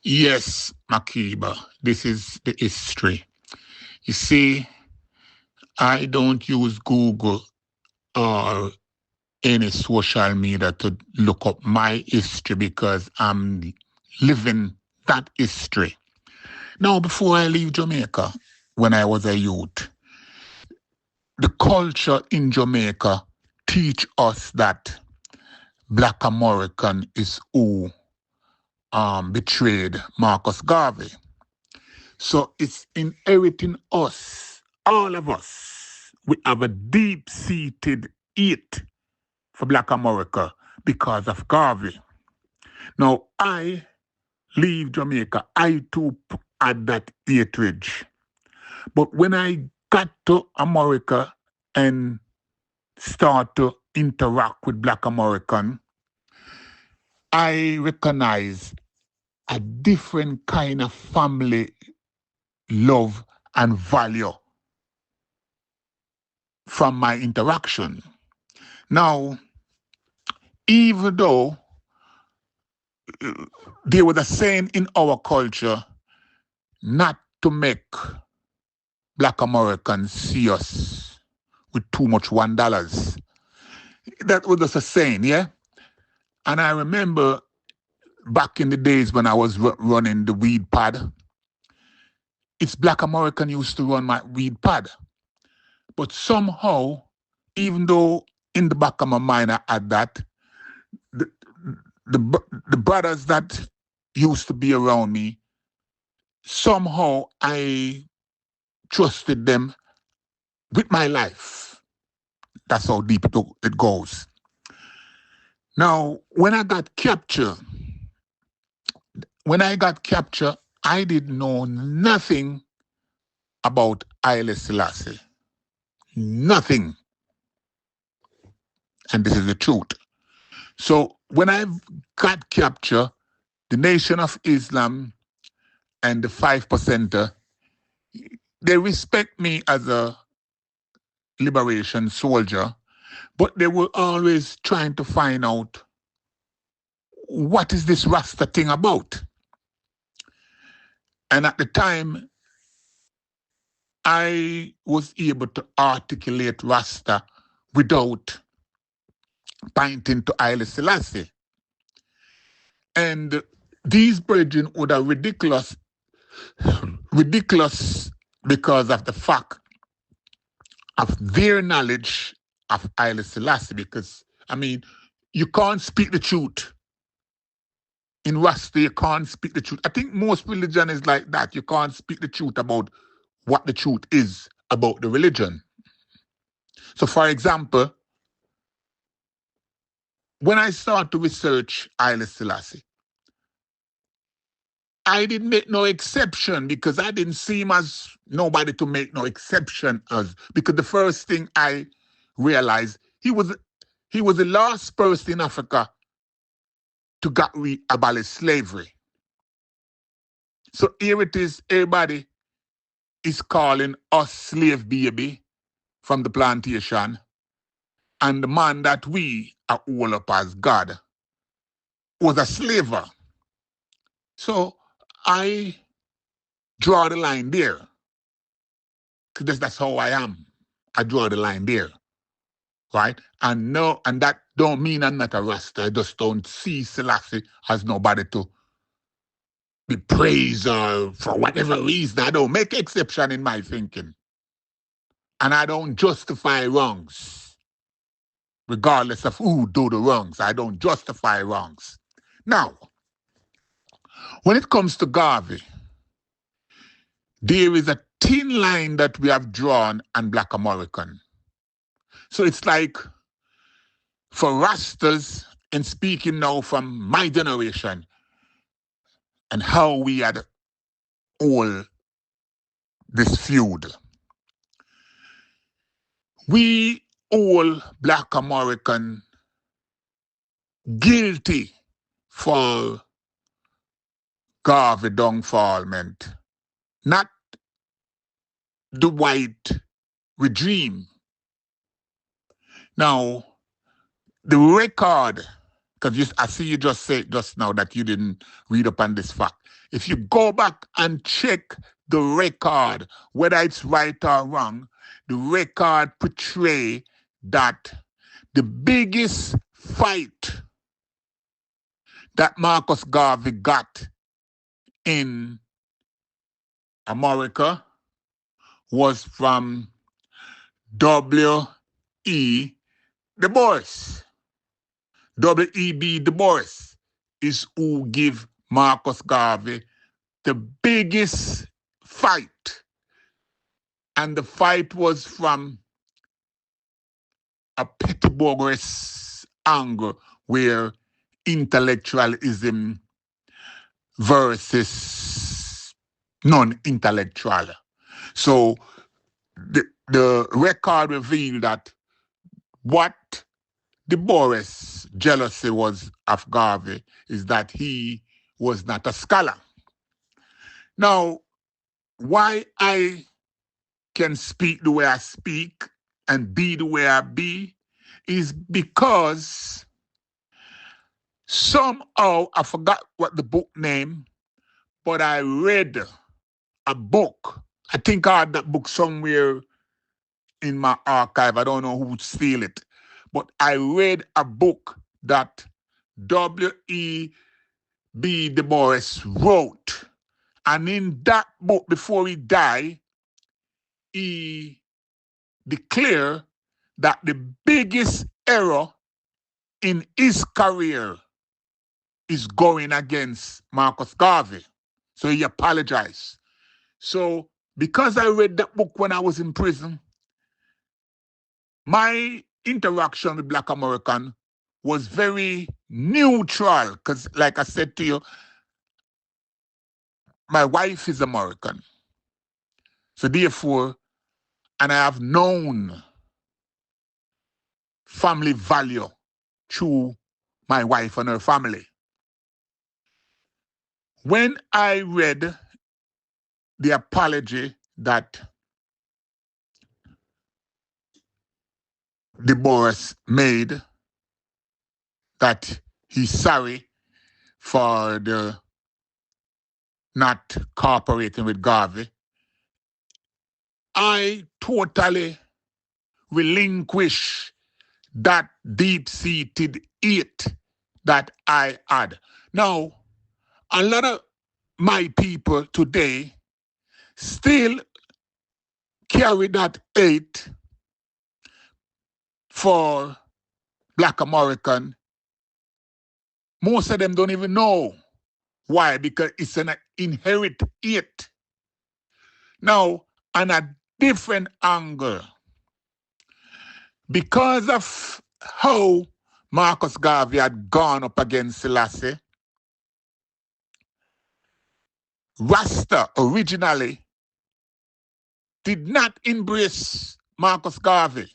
Yes, Makiba, this is the history. You see, I don't use Google or any social media to look up my history because I'm living that history. Now, before I leave Jamaica, when I was a youth, the culture in Jamaica teach us that Black American is who betrayed Marcus Garvey. So it's inheriting us, all of us. We have a deep-seated hate for Black America because of Garvey. Now, I leave Jamaica, I too had that hatred. But when I got to America and start to interact with Black American, I recognize a different kind of family love and value from my interaction. Now, even though there was a saying in our culture not to make Black Americans see us with too much $1. That was just a saying, yeah? And I remember back in the days when I was running the weed pad, it's Black American used to run my weed pad. But somehow, even though in the back of my mind I had that, the, the brothers that used to be around me, somehow I trusted them with my life. That's how deep it goes. Now, when I got captured, I didn't know nothing about Haile Selassie. Nothing. And this is the truth. So when I got captured, the Nation of Islam and the 5%er, they respect me as a liberation soldier, but they were always trying to find out what is this Rasta thing about? And at the time, I was able to articulate Rasta without pointing to Haile Selassie. And these brethren would have ridiculous because of the fact of their knowledge of Haile Selassie. Because, I mean, you can't speak the truth. In Rasta, you can't speak the truth. I think most religion is like that. You can't speak the truth about what the truth is about the religion. So, for example, when I started to research Haile Selassie, I didn't make no exception because I didn't see him as nobody to make no exception as. Because the first thing I realized, he was the last person in Africa to abolish slavery. So here it is, everybody is calling us slave baby from the plantation. And the man that we are all up as God was a slaver. So I draw the line there. Because that's how I am. I draw the line there. Right? And that don't mean I'm not a Rasta. I just don't see Selassie as nobody to be praised or for whatever reason. I don't make exception in my thinking. And I don't justify wrongs. Regardless of who do the wrongs. I don't justify wrongs. Now, when it comes to Garvey, there is a thin line that we have drawn on Black American. So it's like, for Rastas, and speaking now from my generation, and how we had all this feud, we all Black American guilty for Garvey downfallment, not the white regime. Now, the record because I see you just say just now that you didn't read up on this fact. If you go back and check the record, whether it's right or wrong, the record portray that the biggest fight that Marcus Garvey got in America was from W.E. Du Bois. W.E.B. Du Bois is who give Marcus Garvey the biggest fight. And the fight was from a petty bourgeois angle where intellectualism versus non-intellectual. So the record revealed that what Du Bois' jealousy was of Garvey is that he was not a scholar. Now, why I can speak the way I speak and be the way I be is because somehow, I forgot what the book name, but I read a book. I think I had that book somewhere in my archive. I don't know who would steal it. But I read a book that W.E.B. Du Bois wrote. And in that book, before he died, he declared that the biggest error in his career is going against Marcus Garvey. So he apologized. So because I read that book when I was in prison, my interaction with Black American was very neutral because, like I said to you, my wife is American. So therefore, and I have known family value through my wife and her family. When I read the apology that Du Bois made, that he's sorry for the not cooperating with Garvey, I totally relinquish that deep-seated hate that I had. Now, a lot of my people today still carry that hate for Black American. Most of them don't even know why, because it's an inherent hate. Now, on a different angle, because of how Marcus Garvey had gone up against Selassie, Rasta originally did not embrace Marcus Garvey.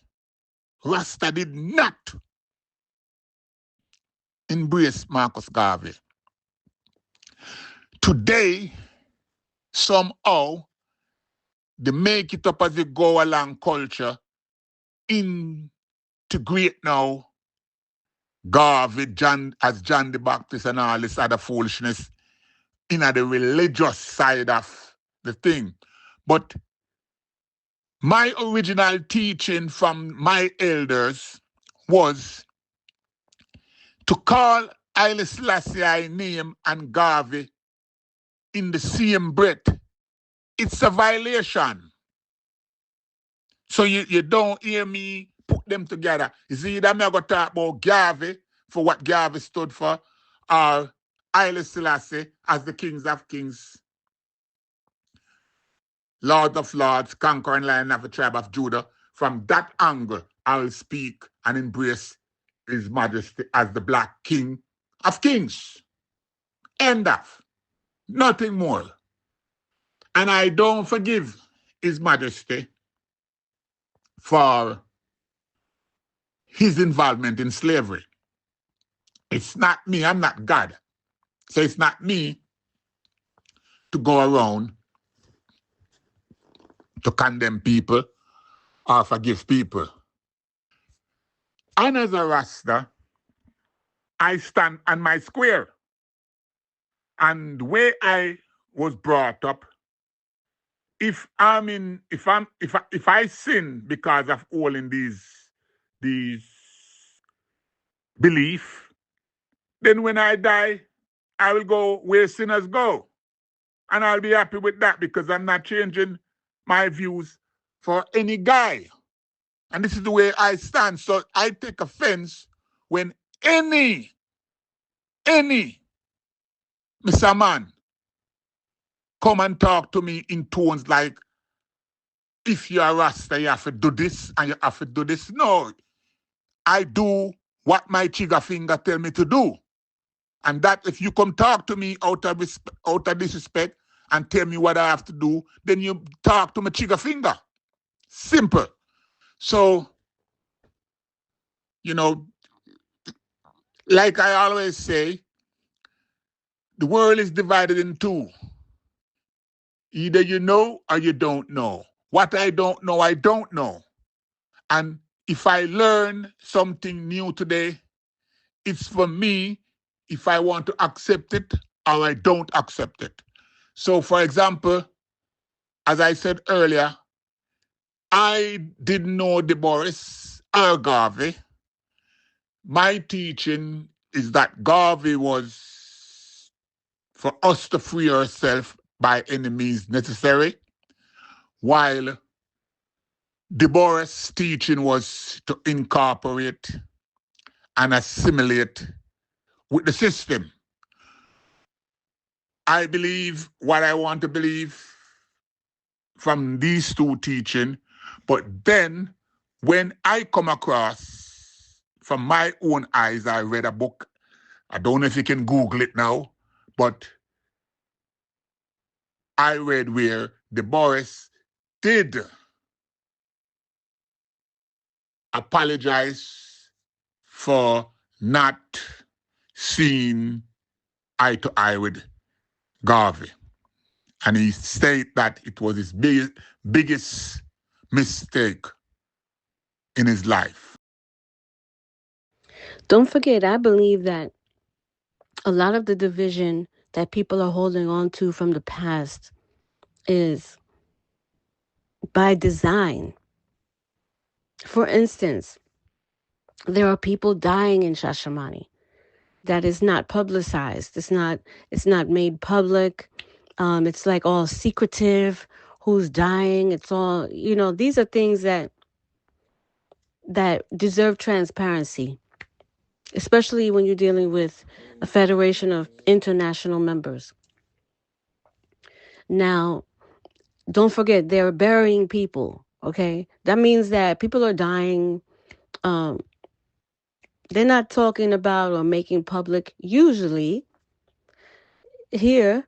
Rasta did not embrace Marcus Garvey. Today, somehow, they make it up as they go along culture, integrate now Garvey, as John the Baptist and all this other foolishness in the religious side of the thing. But my original teaching from my elders was to call Haile Selassie name and Garvey in the same breath. It's a violation. So you don't hear me put them together. It's either I'm going to talk about Garvey for what Garvey stood for, or Haile Selassie as the kings of kings, Lord of lords, conquering lion of the tribe of Judah. From that angle, I'll speak and embrace His Majesty as the Black King of Kings. End of. Nothing more. And I don't forgive His Majesty for his involvement in slavery. It's not me, I'm not God. So it's not me to go around to condemn people or forgive people. And as a Rasta, I stand on my square. And the way I was brought up, if I sin because of all in these belief, then when I die, I will go where sinners go. And I'll be happy with that because I'm not changing my views for any guy. And this is the way I stand. So I take offense when any Mr. Man come and talk to me in tones like, if you're a Rasta, you have to do this and you have to do this. No, I do what my trigger finger tell me to do. And that if you come talk to me out of disrespect and tell me what I have to do, then you talk to my trigger finger. Simple. So, like I always say, the world is divided in two. Either you know or you don't know. What I don't know, I don't know. And if I learn something new today, it's for me if I want to accept it or I don't accept it. So, for example, as I said earlier, I didn't know the Bois or Garvey. My teaching is that Garvey was for us to free ourselves by any means necessary, while Du Bois' teaching was to incorporate and assimilate with the system. I believe what I want to believe from these two teaching, but then when I come across, from my own eyes, I read a book. I don't know if you can Google it now, but I read where Du Bois did apologize for not seeing eye to eye with Garvey. And he stated that it was his biggest mistake in his life. Don't forget, I believe that a lot of the division that people are holding on to from the past is by design. For instance, there are people dying in Shashamani that is not publicized. It's not made public. It's like all secretive. Who's dying? It's all these are things that deserve transparency, especially when you're dealing with a federation of international members. Now, don't forget they're burying people. Okay, that means that people are dying. Um, they're not talking about or making public. Usually, here,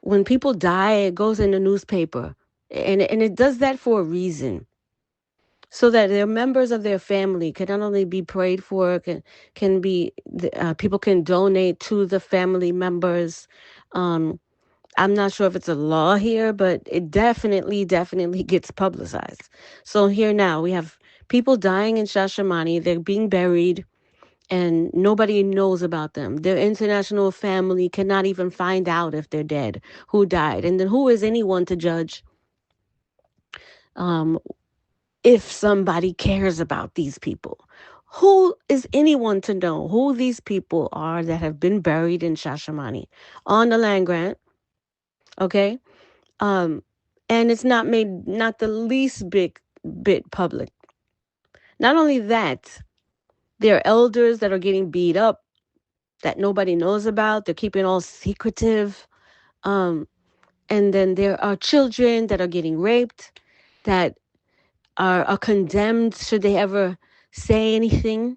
when people die, it goes in the newspaper, and it does that for a reason, so that their members of their family can not only be prayed for, can be people can donate to the family members. Um, I'm not sure if it's a law here, but it definitely gets publicized. So here now we have people dying in Shashamani. They're being buried and nobody knows about them. Their international family cannot even find out if they're dead, who died. And then who is anyone to judge um, if somebody cares about these people? Who is anyone to know who these people are that have been buried in Shashamani on the land grant? Okay. Um, and it's not the least bit public. Not only that, there are elders that are getting beat up that nobody knows about. They're keeping all secretive. Um, and then there are children that are getting raped that are condemned should they ever say anything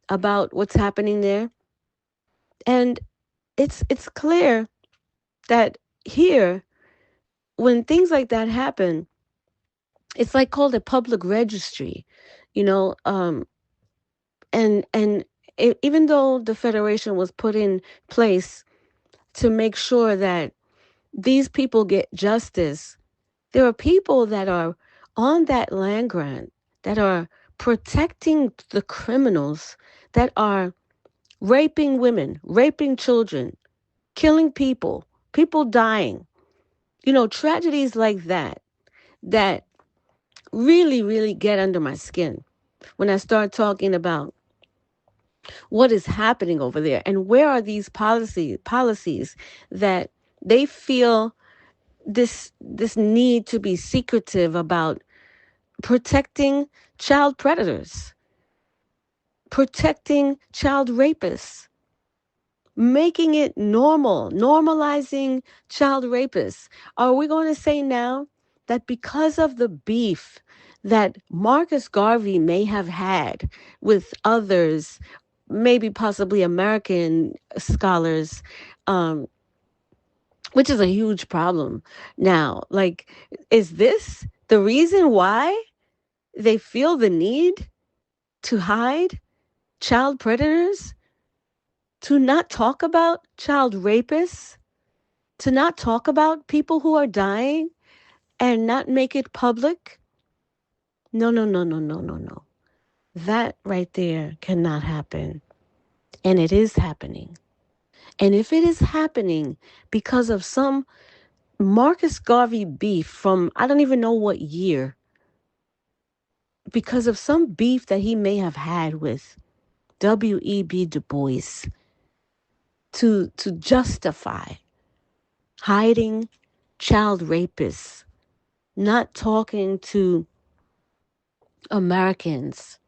about what's happening there. And it's clear that here, when things like that happen, it's like called a public registry, you know. And even though the federation was put in place to make sure that these people get justice, there are people that are on that land grant that are protecting the criminals, that are raping women, raping children, killing people, people dying. Tragedies like that really, really get under my skin when I start talking about what is happening over there and where are these policies that they feel this need to be secretive about protecting child predators, protecting child rapists, making it normal, normalizing child rapists. Are we going to say now that because of the beef that Marcus Garvey may have had with others, maybe possibly American scholars, um, which is a huge problem now, like, is this the reason why they feel the need to hide child predators, to not talk about child rapists, to not talk about people who are dying and not make it public? No, no, no, no, no, no, no. That right there cannot happen. And it is happening. And if it is happening because of some Marcus Garvey beef from I don't even know what year, because of some beef that he may have had with W.E.B. Du Bois, to justify hiding child rapists, not talking to Americans,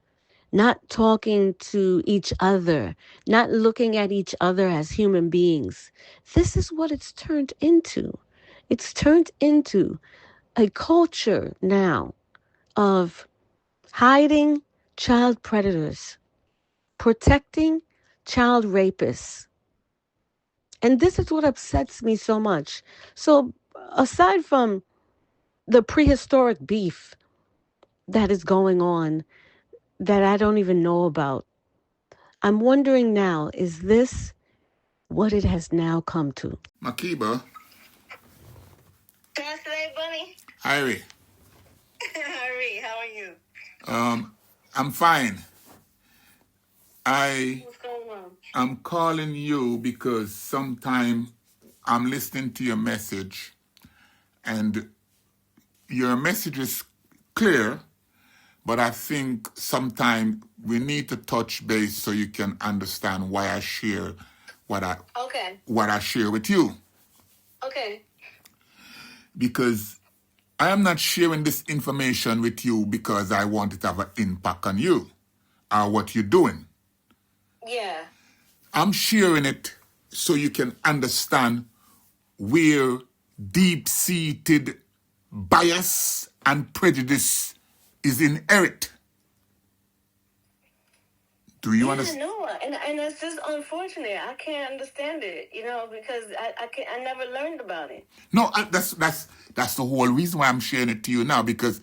not talking to each other, not looking at each other as human beings. This is what it's turned into. It's turned into a culture now of hiding child predators, protecting child rapists. And this is what upsets me so much. So, aside from the prehistoric beef that is going on that I don't even know about, I'm wondering now, is this what it has now come to? Makiba. Translate, Bunny. Irie. Irie, how are you? I'm fine. What's going on? I'm calling you because sometime I'm listening to your message and your message is clear, but I think sometime we need to touch base so you can understand why I share what I share with you. Okay. Because I am not sharing this information with you because I want it to have an impact on you or what you're doing. Yeah. I'm sharing it so you can understand where deep-seated bias and prejudice is inherent. Do you understand? No, and it's just unfortunate. I can't understand it, because I never learned about it. No, that's the whole reason why I'm sharing it to you now, because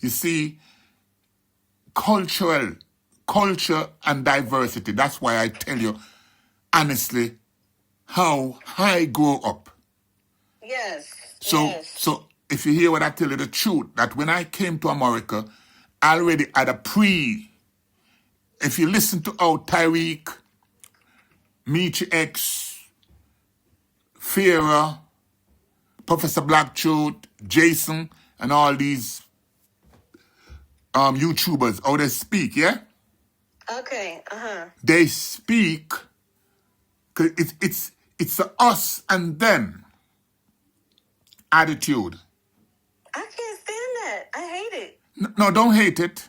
you see, culture and diversity. That's why I tell you honestly how I grew up. Yes. So if you hear what I tell you, the truth, that when I came to America, I already had if you listen to how Tyreek, Michi X, Farah, Professor Blackchuth, Jason, and all these YouTubers, how they speak, yeah? Okay, They speak, cause it's a us and them attitude. I can't stand that. I hate it. No, don't hate it.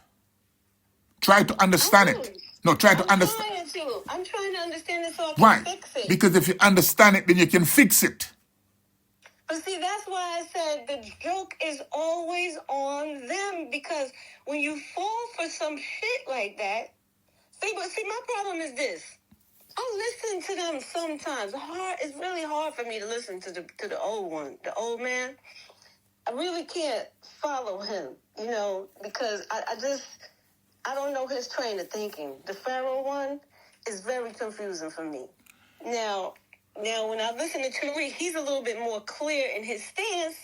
Try to understand it. No, try to understand. I'm trying to understand it so I can fix it. Because if you understand it, then you can fix it. But see, that's why I said the joke is always on them, because when you fall for some shit like that, see, my problem is this. I listen to them sometimes. It's really hard for me to listen to the old one, the old man. I really can't follow him, because I don't know his train of thinking. The Pharaoh one is very confusing for me. Now, when I listen to Tariq, he's a little bit more clear in his stance,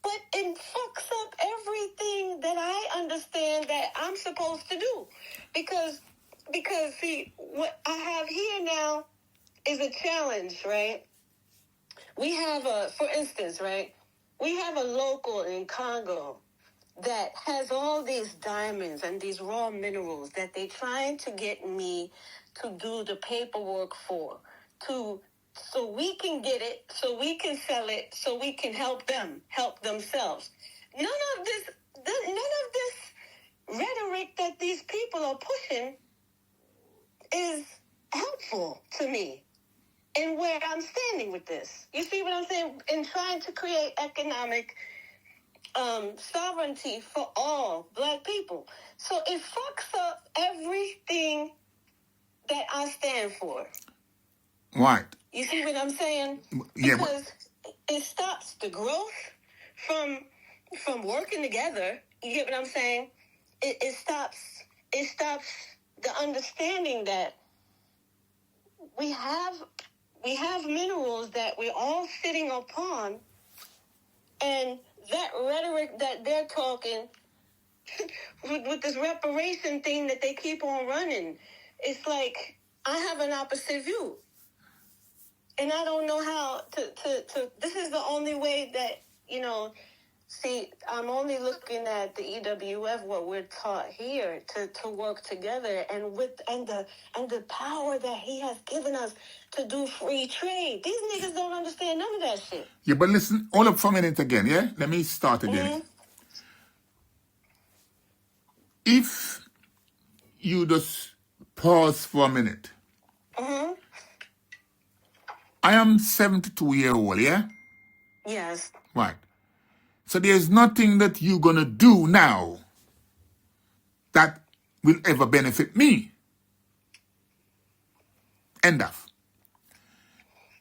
but it fucks up everything that I understand that I'm supposed to do. Because Because, see, what I have here now is a challenge, right? We have for instance, right? We have a local in Congo that has all these diamonds and these raw minerals that they're trying to get me to do the paperwork for, so we can get it, so we can sell it, so we can help them help themselves. None of this rhetoric that these people are pushing is helpful to me in where I'm standing with this. You see what I'm saying? In trying to create economic sovereignty for all Black people. So it fucks up everything that I stand for. Right. You see what I'm saying? Yeah, because it stops the growth from working together. You get what I'm saying? It stops the understanding that we have minerals that we're all sitting upon, and that rhetoric that they're talking with this reparation thing that they keep on running, it's like I have an opposite view. And I don't know how to this is the only way that, see, I'm only looking at the EWF, what we're taught here, to work together and the power that he has given us to do free trade. These niggas don't understand none of that shit. Yeah, but listen, hold up for a minute again, yeah? Let me start again. Mm-hmm. If you just pause for a minute. Mm-hmm. I am 72-year-old, yeah? Yes. Right. So there's nothing that you're going to do now that will ever benefit me. End of.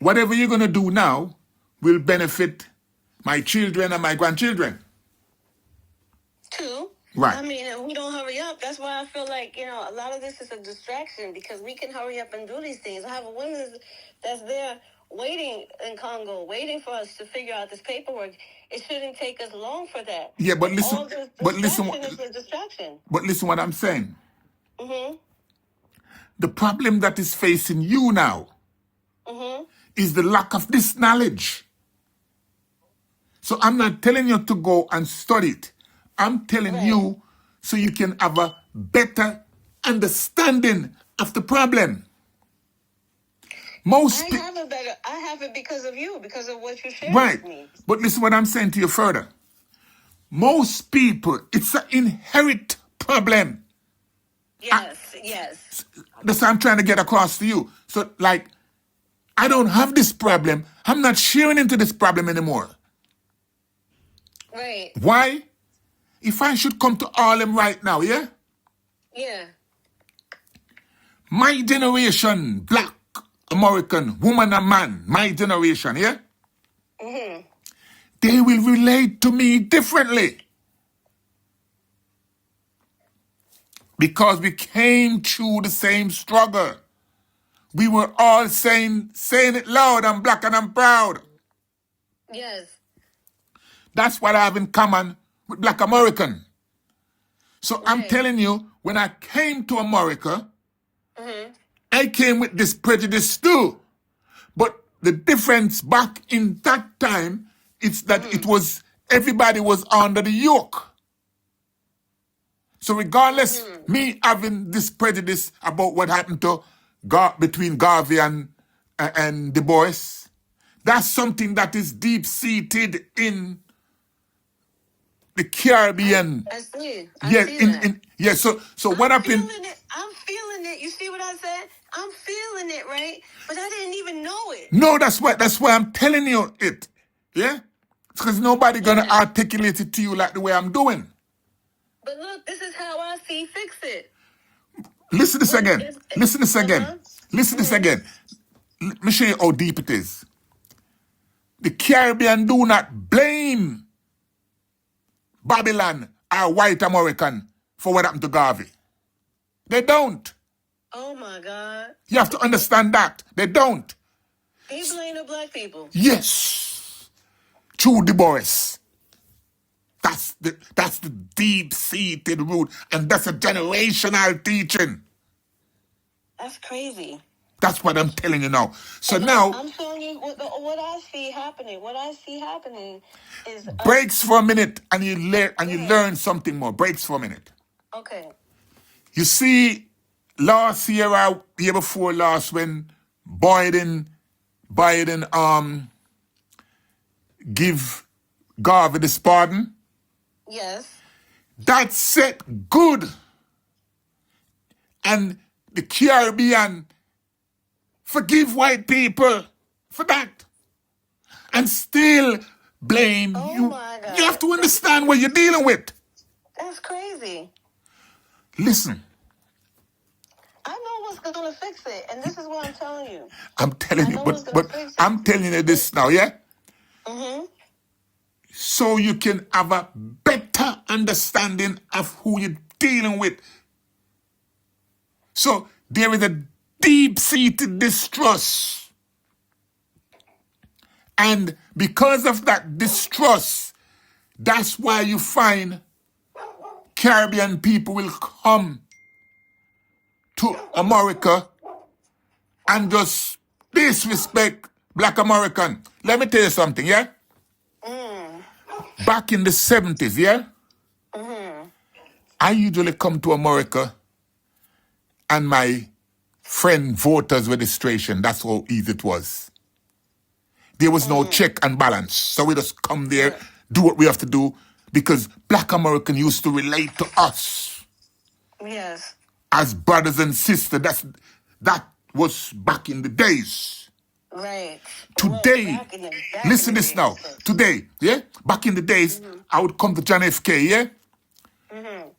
Whatever you're going to do now will benefit my children and my grandchildren. True. Right. I mean, if we don't hurry up, that's why I feel like, a lot of this is a distraction, because we can hurry up and do these things. I have a woman that's there waiting in Congo, waiting for us to figure out this paperwork. It shouldn't take us long for that. Yeah, but listen, all this distraction is a distraction. But listen what I'm saying. Mm-hmm. The problem that is facing you now is the lack of this knowledge. So I'm not telling you to go and study it. I'm telling you so you can have a better understanding of the problem. I have it because of you, because of what you shared with me. But listen what I'm saying to you further. Most people, it's an inherent problem. Yes. That's what I'm trying to get across to you. So, like, I don't have this problem. I'm not sharing into this problem anymore. Right. Why? If I should come to Harlem right now, yeah? Yeah. My generation, Black, American, woman and man, my generation, yeah? Mm-hmm. They will relate to me differently. Because we came through the same struggle. We were all saying it loud, I'm Black and I'm proud. Yes. That's what I have in common with Black American. So I'm telling you, when I came to America, I came with this prejudice too. But the difference back in that time, it's that everybody was under the yoke. So regardless, me having this prejudice about what happened to between Garvey and the Bois, that's something that is deep-seated in the Caribbean. I see. So what happened? I'm feeling it. You see what I said? I'm feeling it, right? But I didn't even know it. No, that's why I'm telling you it. Yeah? Because nobody gonna articulate it to you like the way I'm doing. But look, this is how I see fix it. Listen this again. Listen this again. Listen this again. Let me show you how deep it is. The Caribbean do not blame Babylon or white American for what happened to Garvey. They don't. Oh my God. You have to understand that. They don't. They blame the Black people. Yes. Through the Bois. That's the deep-seated root, and that's a generational teaching. That's crazy. That's what I'm telling you now. So now, I'm showing you what I see happening. What I see happening is breaks for a minute, and you learn something more. Breaks for a minute. Okay. You see, last year or year before last, when Biden give Garvey this pardon, Yes. that set good, and the Caribbean forgive white people for that, and still blame you. My God. You have to understand what you're dealing with. That's crazy. Listen. I know what's going to fix it, and this is what I'm telling you. I'm telling you, but I'm telling you this now, yeah? Mm-hmm. So you can have a better understanding of who you're dealing with. So there is a deep-seated distrust. And because of that distrust, that's why you find Caribbean people will come to America and just disrespect Black American. Let me tell you something, yeah? Back in the 70s, yeah? I usually come to America and my friend voters registration. That's how easy it was. There was no check and balance. So we just come there, do what we have to do, because Black American used to relate to us. Yes. As brothers and sisters. That was back in the days. Right. Today, listen this now. Today, yeah? Back in the days, I would come to John F. K, yeah?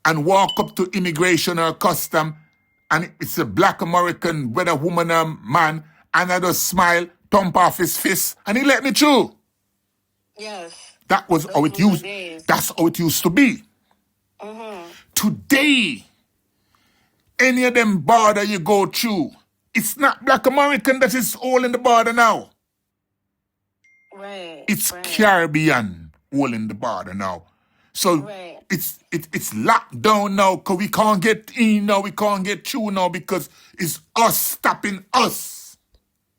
And walk up to immigration or custom, and it's a Black American, whether woman or man, and I just smile, thump off his fist, and he let me through. Yes. That was how it used. That's how it used to be. Today, any of them border you go through, it's not Black American that is all in the border now. Right. It's Caribbean all in the border now. So it's locked down now because we can't get in now, we can't get through now because it's us stopping us.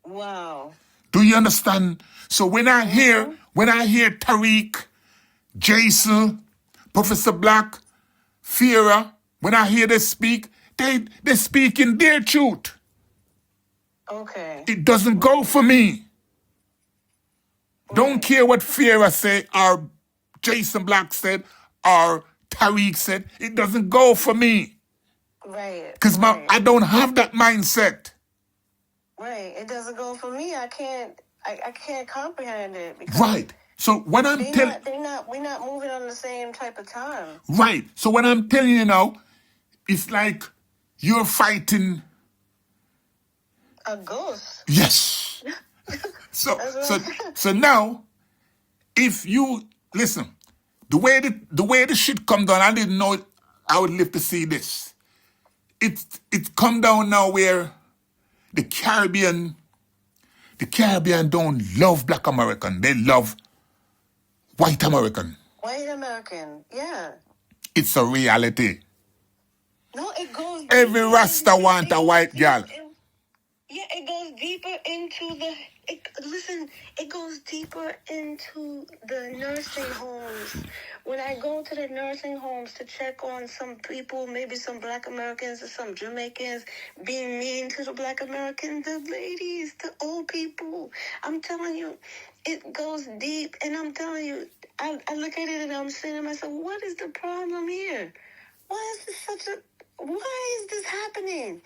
Wow. Do you understand? So when I hear Tariq, Jason, Professor Black, Fiera, when I hear they speak, they speak in their truth. Okay. It doesn't go for me. Don't care what Fiera say or Jason Black said or Tariq said. It doesn't go for me. Right. Because I don't have that mindset. Right. It doesn't go for me. I can't comprehend it. Right. So when I'm telling... We're not moving on the same type of time. Right. So when I'm telling you now, it's like you're fighting... a ghost. Yes. So now, if you... Listen, the way the shit come down, I didn't know I would live to see this. It's come down now where the Caribbean don't love Black American. They love white American. White American, yeah. It's a reality. No, it goes... Every Rasta want a white girl. Yeah, it goes deeper into the... It goes deeper into the nursing homes. When I go to the nursing homes to check on some people, maybe some Black Americans or some Jamaicans being mean to the Black Americans, the ladies, the old people, I'm telling you, it goes deep. And I'm telling you, I look at it and I'm saying to myself, what is the problem here? Why is this happening?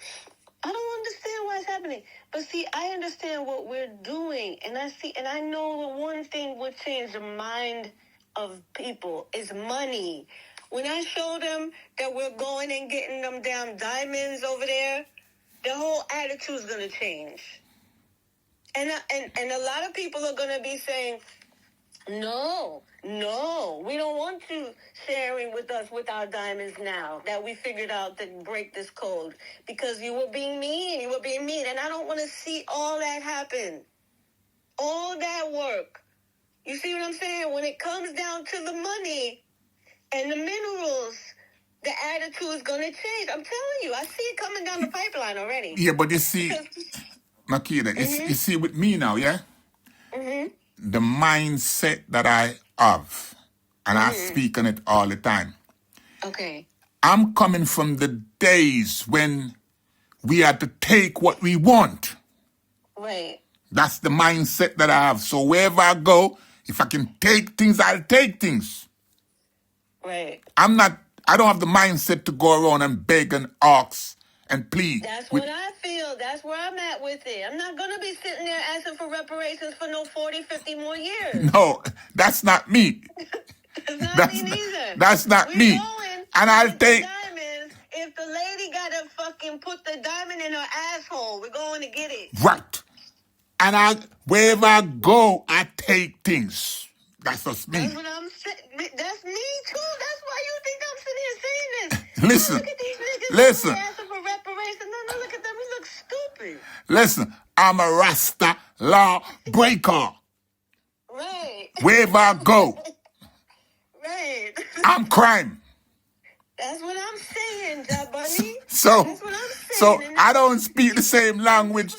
I don't understand why it's happening. But see, I understand what we're doing. And I know the one thing would change the mind of people is money. When I show them that we're going and getting them damn diamonds over there, the whole attitude's going to change. And a lot of people are going to be saying, no, we don't want you sharing with us with our diamonds now that we figured out to break this code because you were being mean, and I don't want to see all that happen. All that work. You see what I'm saying? When it comes down to the money and the minerals, the attitude is going to change. I'm telling you, I see it coming down the pipeline already. Yeah, but you see, Makeda, you see with me now, yeah? The mindset that I have, and I speak on it all the time. Okay. I'm coming from the days when we had to take what we want. Right. That's the mindset that I have. So wherever I go, if I can take things, I'll take things. Right. I don't have the mindset to go around and beg and ask and plead. That's what I feel. That's where I'm at with it. I'm not going to be sitting there asking for reparations for no 40, 50 more years. No, that's not me. That's not me neither. That's not me. And I'll take... diamonds. If the lady got to fucking put the diamond in her asshole, we're going to get it. Right. And wherever I go, I take things. That's just me. That's what I'm saying. That's me too. That's why you think I'm sitting here saying this. Listen. Look at these niggas. Listen. Asking for reparations. No, look at them. He looks stupid. Listen. I'm a Rasta law breaker. Right. Wherever I go. Right. I'm crime. That's what I'm saying, Jabani. So, that's what I'm so saying. I don't speak the same language.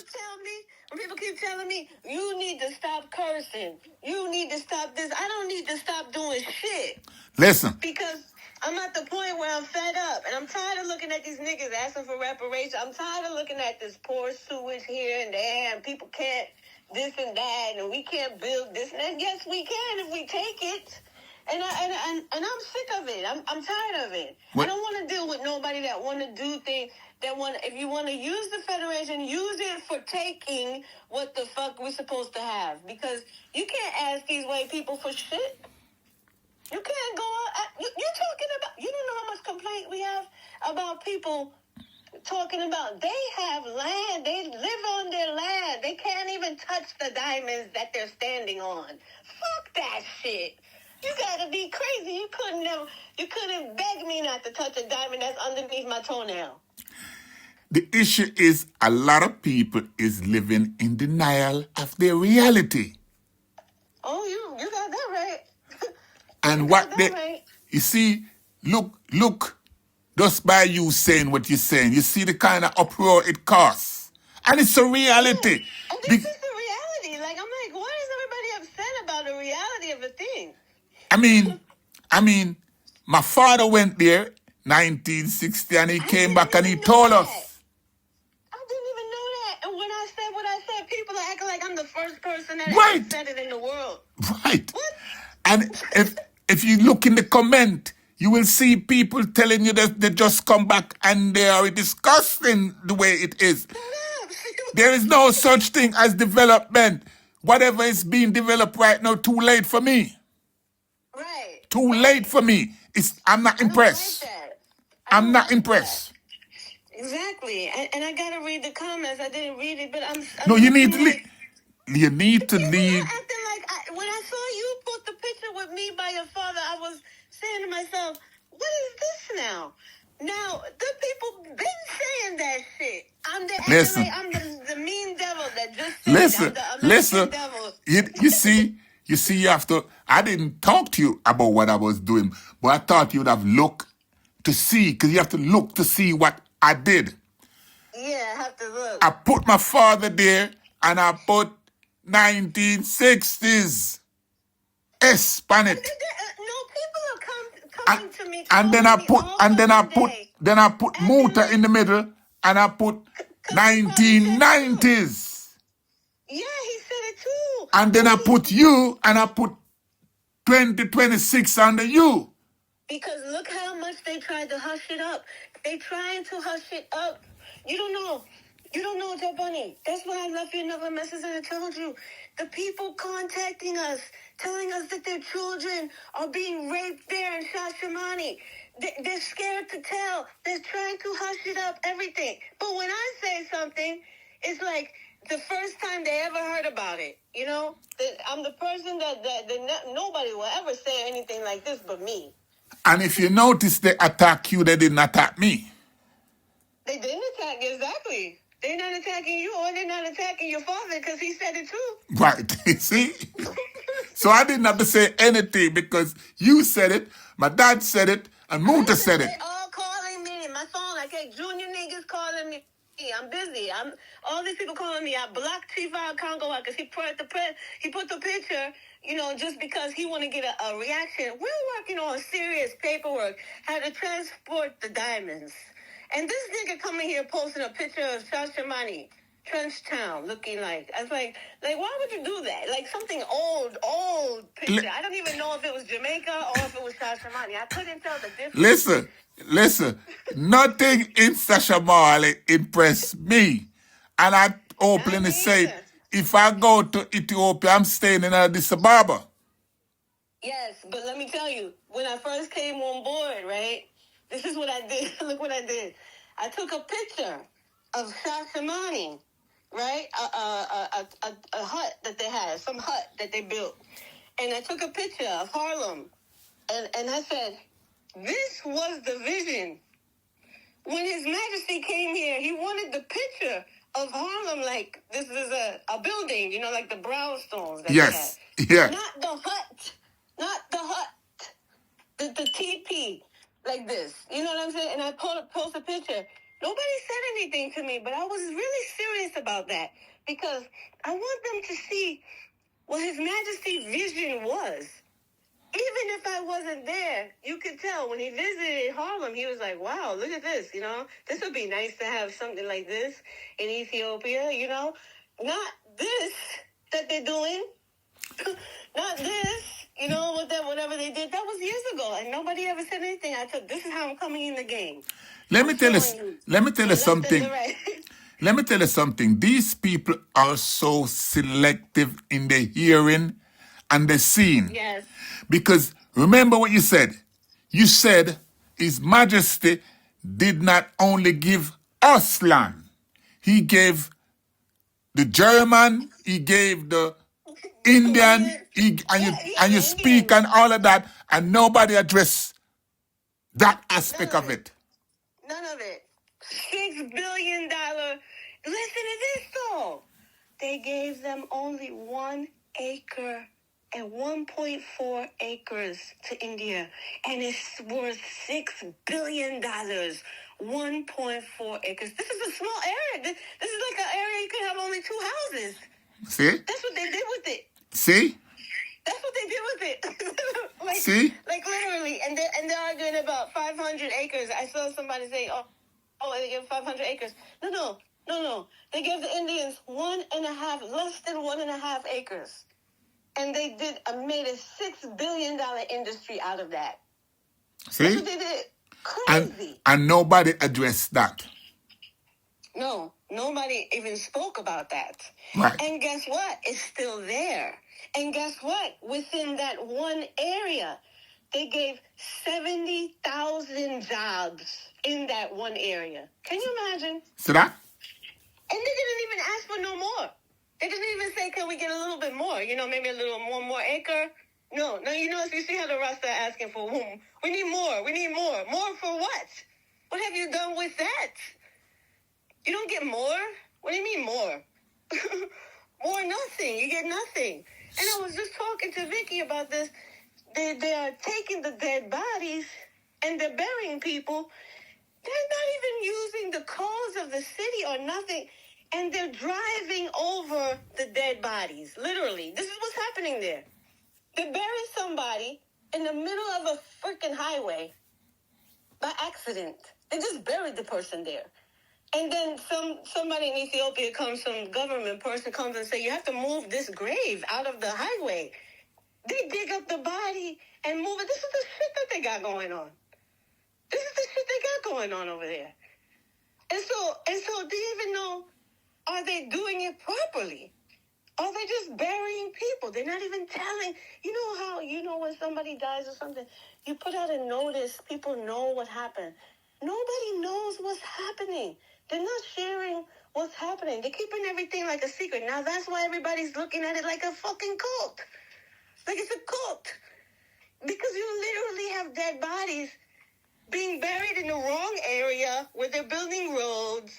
People keep telling me, you need to stop cursing. You need to stop this. I don't need to stop doing shit. Listen. Because I'm at the point where I'm fed up. And I'm tired of looking at these niggas asking for reparations. I'm tired of looking at this poor sewage here and there. And people can't this and that. And we can't build this and that. Yes, we can if we take it. And I'm sick of it. I'm tired of it. What? I don't want to deal with nobody that want to do things. If you want to use the Federation, use it for taking what the fuck we're supposed to have. Because you can't ask these white people for shit. You can't go out. You're talking about, you don't know how much complaint we have about people talking about they have land. They live on their land. They can't even touch the diamonds that they're standing on. Fuck that shit. You gotta be crazy. You couldn't beg me not to touch a diamond that's underneath my toenail. The issue is a lot of people is living in denial of their reality. Oh, you got that right. And you see, look, just by you saying what you're saying, you see the kind of uproar it causes. And it's a reality. Yeah. And this is the reality. Like, I'm like, why is everybody upset about the reality of a thing? I mean, my father went there 1960 and he came back and he told us. I didn't even know that. And when I said what I said, people are acting like I'm the first person that ever said it in the world. Right. What? And if you look in the comment, you will see people telling you that they just come back and they are discussing the way it is. There is no such thing as development. Whatever is being developed right now, too late for me. Right. Too late for me. I'm not impressed. I'm not impressed. Exactly. And I gotta read the comments. I didn't read it, but I'm no, you need to leave. You need to leave. Acting like when I saw you put the picture with me by your father, I was saying to myself, what is this now? Now, the people been saying that shit. I'm the mean devil that just said listen. Devil. You see, you have to... I didn't talk to you about what I was doing, but I thought you'd have looked to see, because you have to look to see what I did. Yeah, I have to look. I put my father there, and I put 1960s on it. No, people are coming to me. And then I put Muta in the middle, and I put 1990s. Yeah, he said it too. And then I put you, and I put 2026 under you. Because look how much they tried to hush it up. They trying to hush it up. You don't know. You don't know, Joe Bunny. That's why I left you another message and I told you. The people contacting us, telling us that their children are being raped there in Shashamani. They're scared to tell. They're trying to hush it up, everything. But when I say something, it's like the first time they ever heard about it. You know? I'm the person that nobody will ever say anything like this but me. And if you notice they attack you, they didn't attack me. They didn't attack, exactly. They're not attacking you or they're not attacking your father because he said it too. Right, see? So I didn't have to say anything because you said it, my dad said it, and Muta said it. They all I'm busy. All these people calling me. I blocked T5 Congo because he put the picture, just because he want to get a reaction. We're working on serious paperwork, how to transport the diamonds. And this nigga coming here posting a picture of Shashamani, Trench Town, looking like. I was like, why would you do that? Like something old picture. I don't even know if it was Jamaica or if it was Shashamani. I couldn't tell the difference. Listen. Nothing in Shashamali impressed me. And I openly say, if I go to Ethiopia, I'm staying in Addis Ababa. Yes, but let me tell you, when I first came on board, right? This is what I did. Look what I did. I took a picture of Shashamani, right? A hut that they had, some hut that they built. And I took a picture of Harlem. And I said, this was the vision. When His Majesty came here, he wanted the picture of Harlem like this is a building, like the brownstones that yes. they had. Yeah. Not the hut. The TP like this. You know what I'm saying? And I post a picture. Nobody said anything to me, but I was really serious about that because I want them to see what His Majesty's vision was. Even if I wasn't there, you could tell when he visited Harlem, he was like, wow, look at this, This would be nice to have something like this in Ethiopia, Not this that they're doing. Not this, whatever they did. That was years ago, and nobody ever said anything. I said, this is how I'm coming in the game. Let me tell you something. Let me tell you something. These people are so selective in their hearing and the seeing. Yes. Because remember what you said. You said His Majesty did not only give us land. He gave the German, he gave the Indian, and you speak and all of that, and nobody addressed that aspect of it. None of it. $6 billion. Listen to this though. They gave them only 1 acre and 1.4 acres to India, and it's worth $6 billion. 1.4 acres. This is a small area. This is like an area you can have only 2 houses. See? That's what they did with it. See? That's what they did with it. See? Like literally, and they're arguing about 500 acres. I saw somebody say, "Oh, they give 500 acres." No. They gave the Indians less than 1.5 acres, and they made a $6 billion industry out of that. See? That's what they did. Crazy. And nobody addressed that. No, nobody even spoke about that. Right. And guess what? It's still there. And guess what? Within that one area, they gave 70,000 jobs in that one area. Can you imagine? See that? And they didn't even ask for no more. They didn't even say, can we get a little bit more? Maybe a little more acre. No, if you see how the Rasta are asking for, we need more. More for what? What have you done with that? You don't get more? What do you mean more? More nothing. You get nothing. And I was just talking to Vicky about this. They are taking the dead bodies and they're burying people. They're not even using the codes of the city or nothing. And they're driving over the dead bodies. Literally. This is what's happening there. They bury somebody in the middle of a freaking highway by accident. They just buried the person there. And then somebody in Ethiopia some government person comes and say, you have to move this grave out of the highway. They dig up the body and move it. This is the shit that they got going on. This is the shit they got going on over there. And so do you even know, are they doing it properly? Are they just burying people? They're not even telling. You know how, when somebody dies or something, you put out a notice, people know what happened. Nobody knows what's happening. They're not sharing what's happening. They're keeping everything like a secret. Now that's why everybody's looking at it like a fucking cult. Like it's a cult. Because you literally have dead bodies being buried in the wrong area where they're building roads.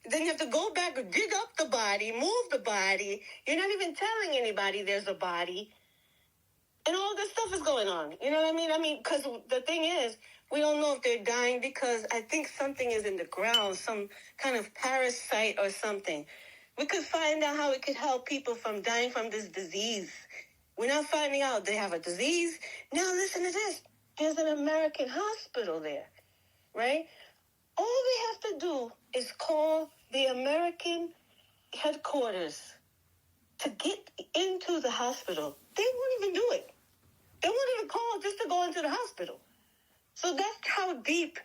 Then you have to go back and dig up the body, move the body. You're not even telling anybody there's a body. And all this stuff is going on. You know what I mean? Because the thing is, we don't know if they're dying because I think something is in the ground, some kind of parasite or something. We could find out how it could help people from dying from this disease. We're not finding out they have a disease. Now listen to this. There's an American hospital there, right? All we have to do is call the American headquarters to get into the hospital. They won't even do it. They won't even call just to go into the hospital. So that's how deep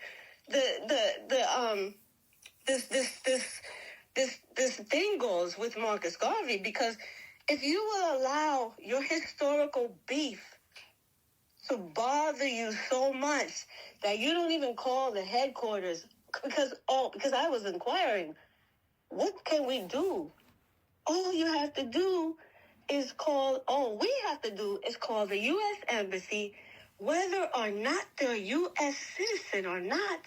this thing goes with Marcus Garvey. Because if you will allow your historical beef to bother you so much that you don't even call the headquarters, because I was inquiring, what can we do? All you have to do is call the U.S. Embassy, whether or not they're a U.S. citizen or not.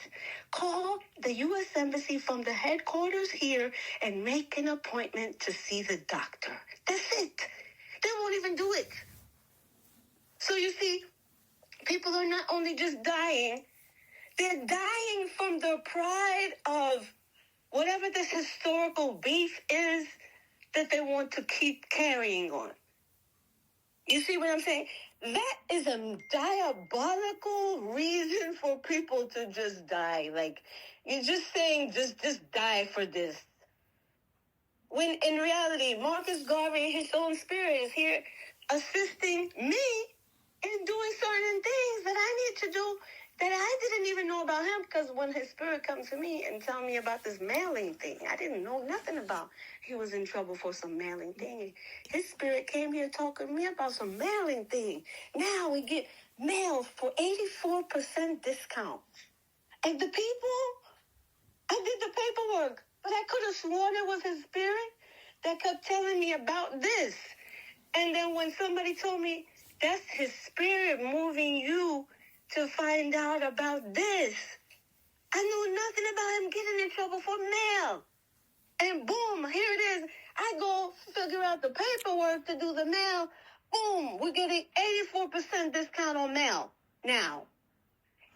Call the U.S. Embassy from the headquarters here and make an appointment to see the doctor. That's it. They won't even do it. So you see, people are not only just dying, they're dying from the pride of whatever this historical beef is that they want to keep carrying on. You see what I'm saying? That is a diabolical reason for people to just die. Like, you're just saying, just die for this. When in reality, Marcus Garvey, his own spirit, is here assisting me in doing certain things that I need to do that I didn't even know about him, because when his spirit comes to me and tell me about this mailing thing, I didn't know nothing about. He was in trouble for some mailing thing. His spirit came here talking to me about some mailing thing. Now we get mail for 84% discount. And the people, I did the paperwork, but I could have sworn it was his spirit that kept telling me about this. And then when somebody told me, that's his spirit moving you to find out about this, I knew nothing about him getting in trouble for mail. And boom, here it is. I go figure out the paperwork to do the mail. Boom, we're getting 84% discount on mail now.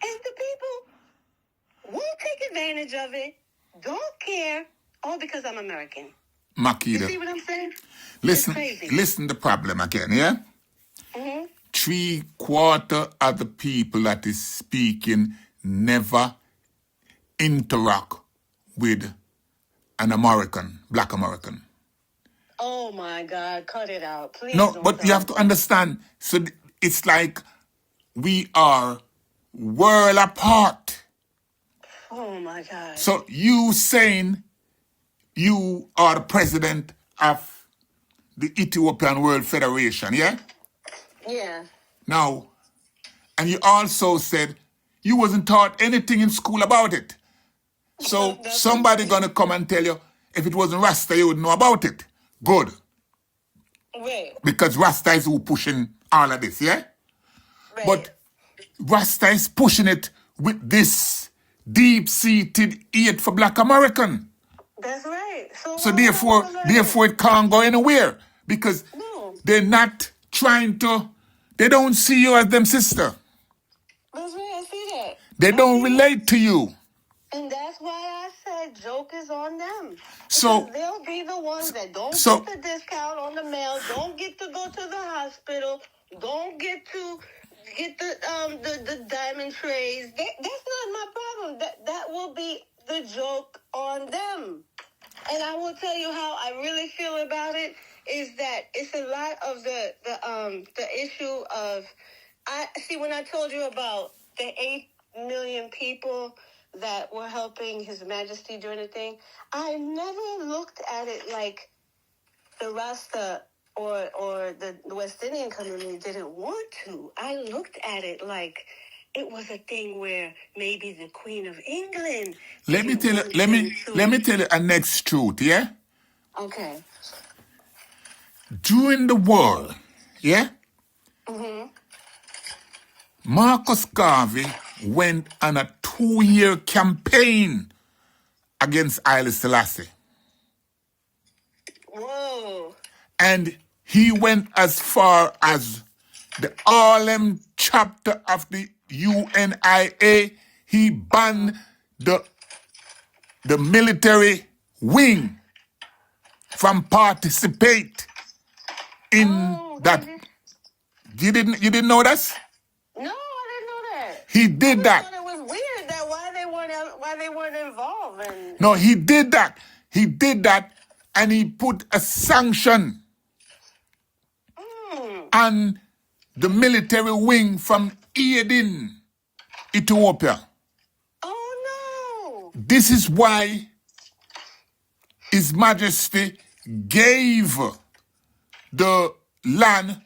And the people won't take advantage of it, don't care, all because I'm American. Makita. You see what I'm saying? Listen the problem again, yeah? Mm-hmm. 3/4 of the people that is speaking never interact with an American, black American. Oh my God, cut it out. Please No, don't but you have to understand. So it's like we are world apart. Oh my God. So you saying you are the president of the Ethiopian World Federation, yeah? Yeah. Now, and you also said you wasn't taught anything in school about it. So somebody gonna come and tell you, if it wasn't Rasta, you would know about it. Good. Right. Because Rasta is who pushing all of this, yeah? Right. But Rasta is pushing it with this deep-seated hate for black American. That's right. So therefore it can't go anywhere. Because they're not trying to, they don't see you as them sister. That's right, I see that. They don't relate to you. And that's why I said joke is on them. So because they'll be the ones that don't get the discount on the mail, don't get to go to the hospital, don't get to get the diamond trays. That's not my problem. That will be the joke on them. And I will tell you how I really feel about it is that it's a lot of the issue of, I see when I told you about the 8 million people that were helping His Majesty during the thing, I never looked at it like the Rasta or the West Indian community didn't want to. I looked at it like it was a thing where maybe the Queen of England. Let me tell you a next truth, yeah? Okay. During the war, yeah? Mm-hmm. Marcus Garvey went on a 2-year campaign against Haile Selassie. Whoa. And he went as far as the Harlem chapter of the UNIA, he banned the military wing from participate in that. You didn't know that? No, I didn't know that. He did that. I thought it was weird that why they weren't involved. No, he did that. He did that, and he put a sanction on the military wing from aiding Ethiopia. Oh no! This is why His Majesty gave the land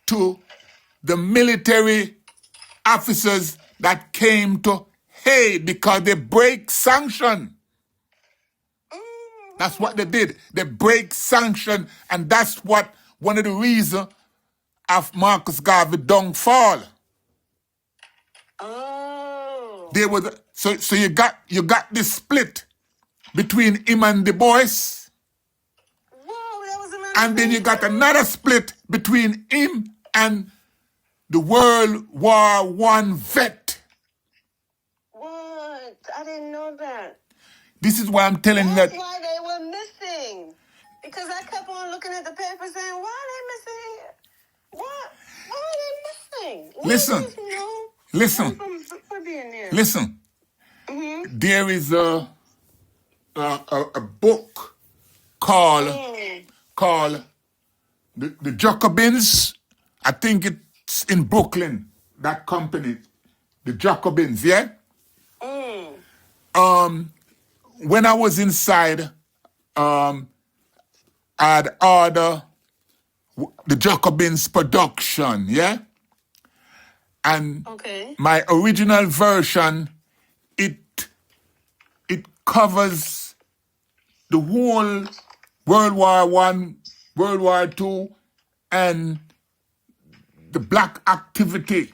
to the military officers that came to aid because they break sanction. That's what they did. They break sanction, and that's what one of the reasons of Marcus Garvey downfall. Oh. There was so you got this split between him and the Bois. Whoa, that was And then you got another split between him and the World War I vet. What? I didn't know that. This is why I'm telling you that. That's why they were missing. Because I kept on looking at the paper saying, why are they missing here? What? Why are they missing? Listen. Listen. Mm-hmm. There is a book called the Jacobins. I think it's in Brooklyn, that company, the Jacobins, yeah? When I was inside, I'd order the Jacobins production, yeah? And my original version, it covers the whole World War I, World War II, and the black activity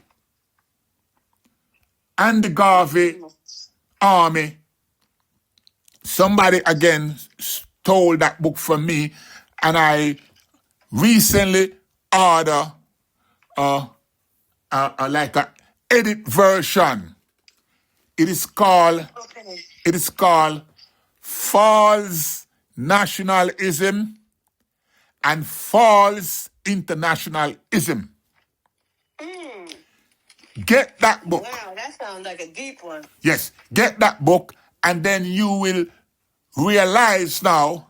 and the Garvey army. Somebody again stole that book from me, and I recently ordered like a edit version. It is called False Nationalism and False Internationalism. Get that book. Wow, that sounds like a deep one. Yes, get that book, and then you will realize now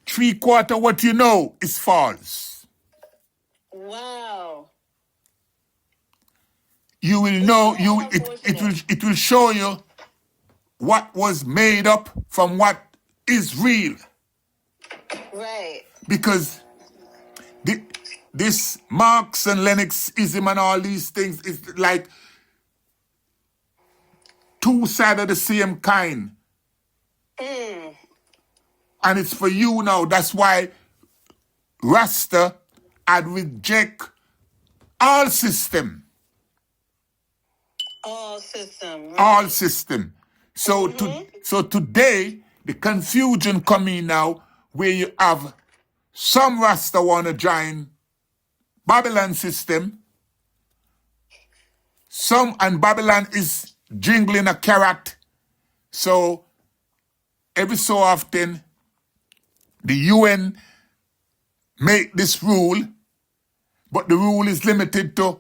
3/4 what you know is false. Wow. You will know, it will show you what was made up from what is real. Right. Because this Marx and Lennoxism and all these things is like two sides of the same kind. And it's for you now. That's why Rasta had reject all system. All system. Right. All system. So so today, the confusion coming now where you have some Rasta want to join Babylon system. And Babylon is jingling a carrot. So every so often, the UN make this rule, but the rule is limited to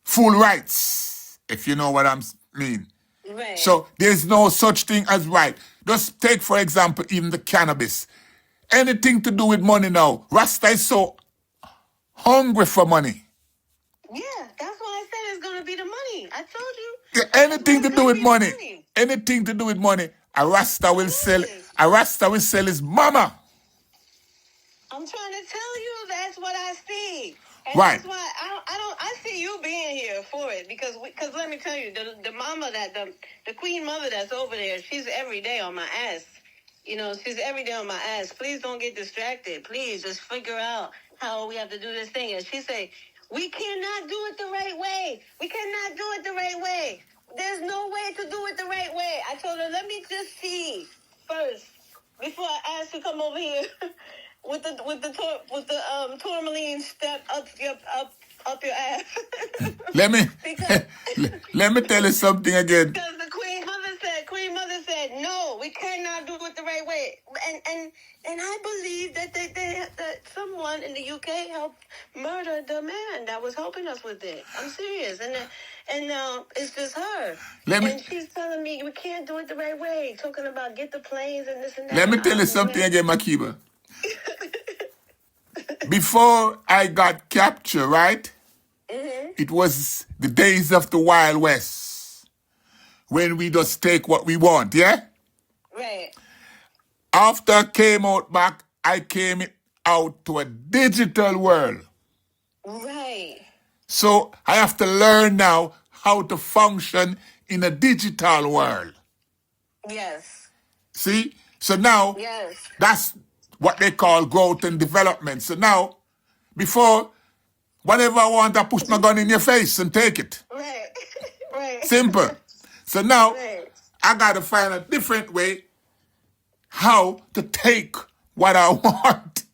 full rights, if you know what I mean. Right. So there's no such thing as right. Just take, for example, even the cannabis. Anything to do with money now. Rasta is so hungry for money. Yeah, that's why I said it's going to be the money. I told you. Yeah, anything to do with money. Anything to do with money. A Rasta will sell his mama. I'm trying to tell you that's what I see. And right. That's why I see you being here for it because let me tell you, the mama the queen mother that's over there, she's every day on my ass. You know, she's every day on my ass. Please don't get distracted. Please just figure out how we have to do this thing. And she say, we cannot do it the right way. We cannot do it the right way. There's no way to do it the right way. I told her, let me just see first before I ask you to come over here. with the tourmaline step up your ass. Let me Because let me tell you something again. because the Queen Mother said, no, we cannot do it the right way. And I believe that that someone in the UK helped murder the man that was helping us with it. I'm serious. And now it's just her. And she's telling me we can't do it the right way, talking about get the planes and this and that. Let me tell you something again, Makiba. Before I got captured, right? Mm-hmm. It was the days of the Wild West when we just take what we want, yeah? Right. After I came out back, I came out to a digital world. Right. So I have to learn now how to function in a digital world. Yes. See? So now, Yes. that's what they call growth and development. So now, before, whatever I want, I push my gun in your face and take it. Right. Right. Simple. So now, Right. I got to find a different way how to take what I want.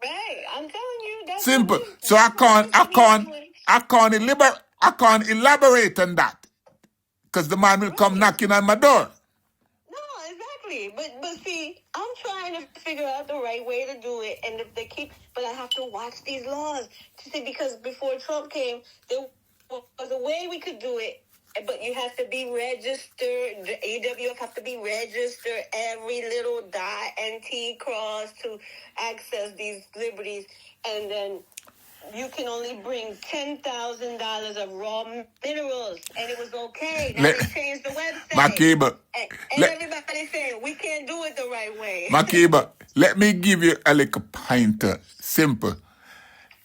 Right. I'm telling you, that's Simple. what we- So I can't elaborate on that. Because the man will come knocking on my door. No, exactly. But see, I'm trying to figure out the right way to do it, and if they keep, but I have to watch these laws to see, because before Trump came, there was a way we could do it, but you have to be registered. The AWF have to be registered, every little dot and T cross to access these liberties, and then you can only bring $10,000 of raw minerals, and it was okay. Now they changed the website. Makiba, And everybody saying we can't do it the right way. Makiba, let me give you a little pointer, simple,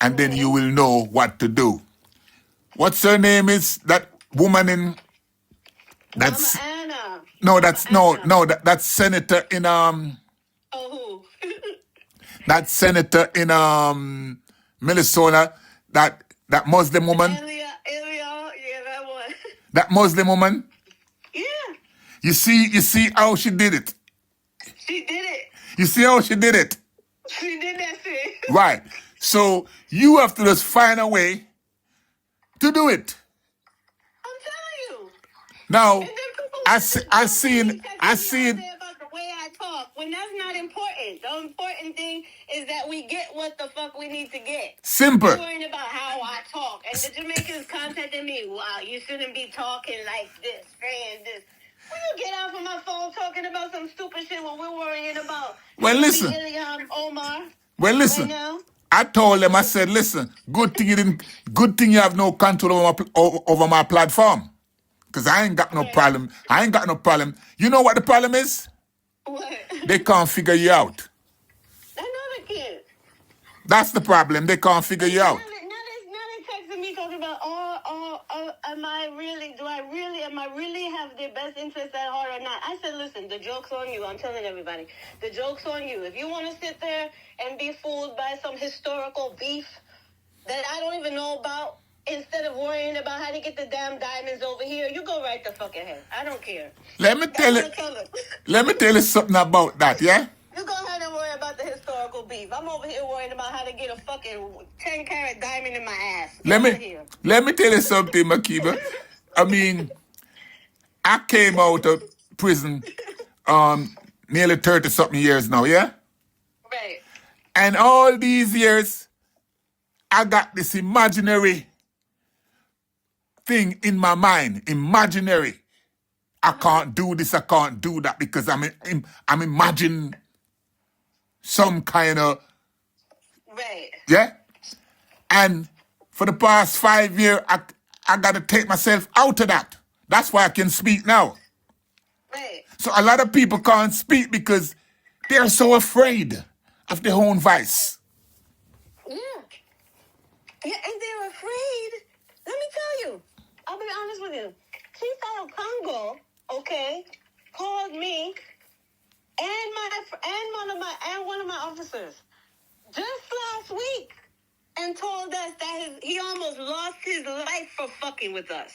and then you will know what to do. What's her name is that woman in? That's Mama Anna. no, that's Mama no, Anna. that's senator in Oh, who? that senator in Minnesota, that Muslim woman, Elia, yeah, that one. that Muslim woman. Yeah, You see how she did it. she did it. You see how she did it. She did that shit. Right. So you have to just find a way to do it. I'm telling you. Now, And then people I texting seen. me all day about the way I talk, when that's not important. The important thing is that we get what the fuck we need to get. Simple. You're worrying about how I talk. And the Jamaicans contacted me, wow, you shouldn't be talking like this, saying this. Will you get off of my phone talking about some stupid shit when we're worrying about Well, listen. Omar Well, listen. right now? I told them. I said, listen. Good thing you have no control over my platform, because I ain't got no problem. I ain't got no problem. You know what the problem is? What? They can't figure you out. I know they can't. That's the problem. They can't figure you out. Now they texting me talking about, am I really have their best interest at heart or not? I said, listen, the joke's on you. I'm telling everybody, the joke's on you. If you want to sit there and be fooled by some historical beef that I don't even know about, instead of worrying about how to get the damn diamonds over here, you go right the fuck ahead. I don't care. Let me tell you something about that, yeah? You go ahead and worry about the historical beef. I'm over here worrying about how to get a fucking 10-carat diamond in my ass. Let me tell you something, Makiba. I mean, I came out of prison nearly 30-something years now, yeah? Right. And all these years, I got this imaginary thing in my mind. Imaginary. I can't do this, I can't do that, because I'm imagining some kind of... Right. Yeah? And for the past 5 years, I got to take myself out of that. That's why I can speak now. Right. So a lot of people can't speak because they're so afraid of their own voice. Yeah. Yeah, and they're afraid. Let me tell you. I'll be honest with you. Chief of Congo, okay, called me and one of my officers just last week and told us that he almost lost his life for fucking with us.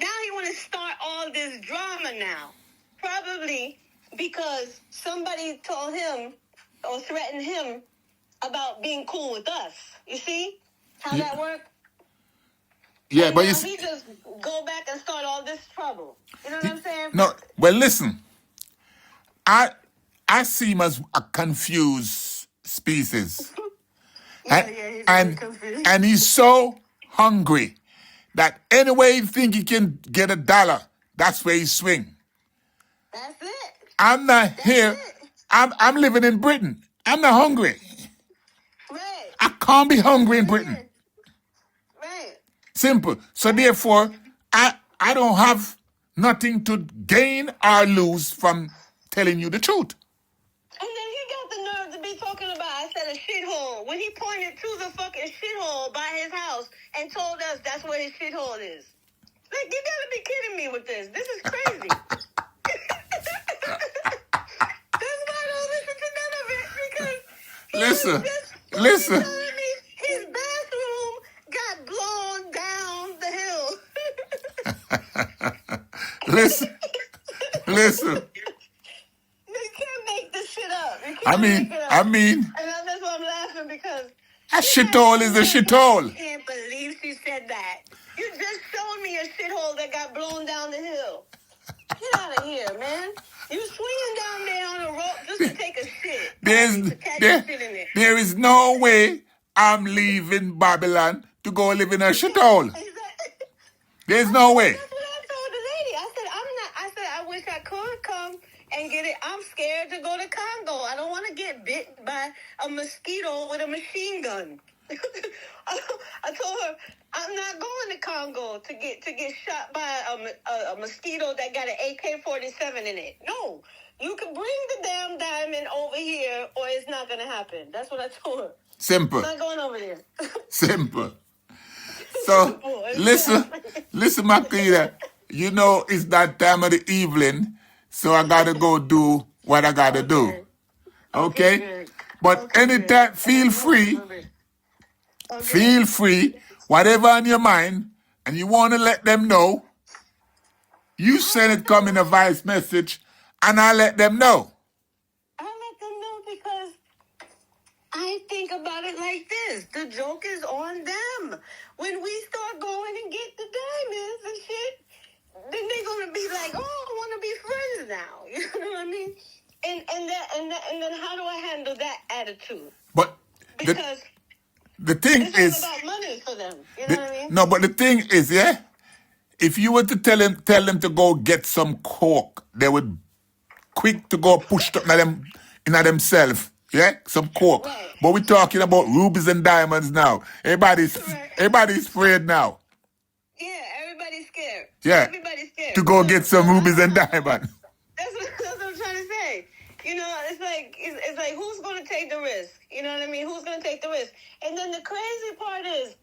Now he want to start all this drama now. Probably because somebody told him or threatened him about being cool with us. You see how that worked? Yeah, and but now he just go back and start all this trouble. You know what I'm saying? no. Well, listen, I see him as a confused species, Yeah, he's really confused. and he's so hungry that any way he think he can get $1, that's where he swing. That's it. I'm not here. I'm living in Britain. I'm not hungry. Right. I can't be hungry in Britain. Right. Simple. So therefore, I don't have nothing to gain or lose from telling you the truth. And then he got the nerve to be talking about, I said, a shithole, when he pointed to the fucking shithole by his house and told us that's where his shithole is. Like, you gotta be kidding me with this. This is crazy. That's why I don't listen to none of it, because he was just telling me his bathroom got blown down the hill. Listen. You can't make this shit up. You I can't make it up. mean. And that's why I'm laughing, because A shithole is a shithole. I can't believe she said that. You just showed me a shithole that got blown down the hill. Get out of here, man. You swinging down there on a rope just to take a shit. There is no way I'm leaving Babylon to go live in a shithole. There's no way. That's what I told the lady. I said, I wish I could come and get it. I'm scared to go to Congo. I don't want to get bit by a mosquito with a machine gun. I told her I'm not going to Congo to get shot by a mosquito that got an AK-47 in it. No, you can bring the damn diamond over here, or it's not going to happen. That's what I told her. Simple. I'm not going over there. Simple. So listen, Makita. You know it's that time of the evening, so I gotta go do what I gotta do. Okay? But anytime, feel free. Feel free, whatever on your mind, and you want to let them know, you send it come in a voice message, and I let them know. I let them know because I think about it like this. The joke is on them. When we start going and get the diamonds and shit, then they're going to be like, oh, I want to be friends now. You know what I mean? And then how do I handle that attitude? But because the thing it's all about money for them. You know what I mean? No, but the thing is, yeah, if you were to tell them to go get some coke, they would quick to go push up in themselves. Yeah, some coke. Right. But we're talking about rubies and diamonds now. Everybody's afraid now. Yeah, everybody's scared. Yeah, everybody's scared to go get some rubies and diamonds. That's what I'm trying to say. You know, it's like who's going to take the risk? You know what I mean? Who's going to take the risk? And then the crazy part is,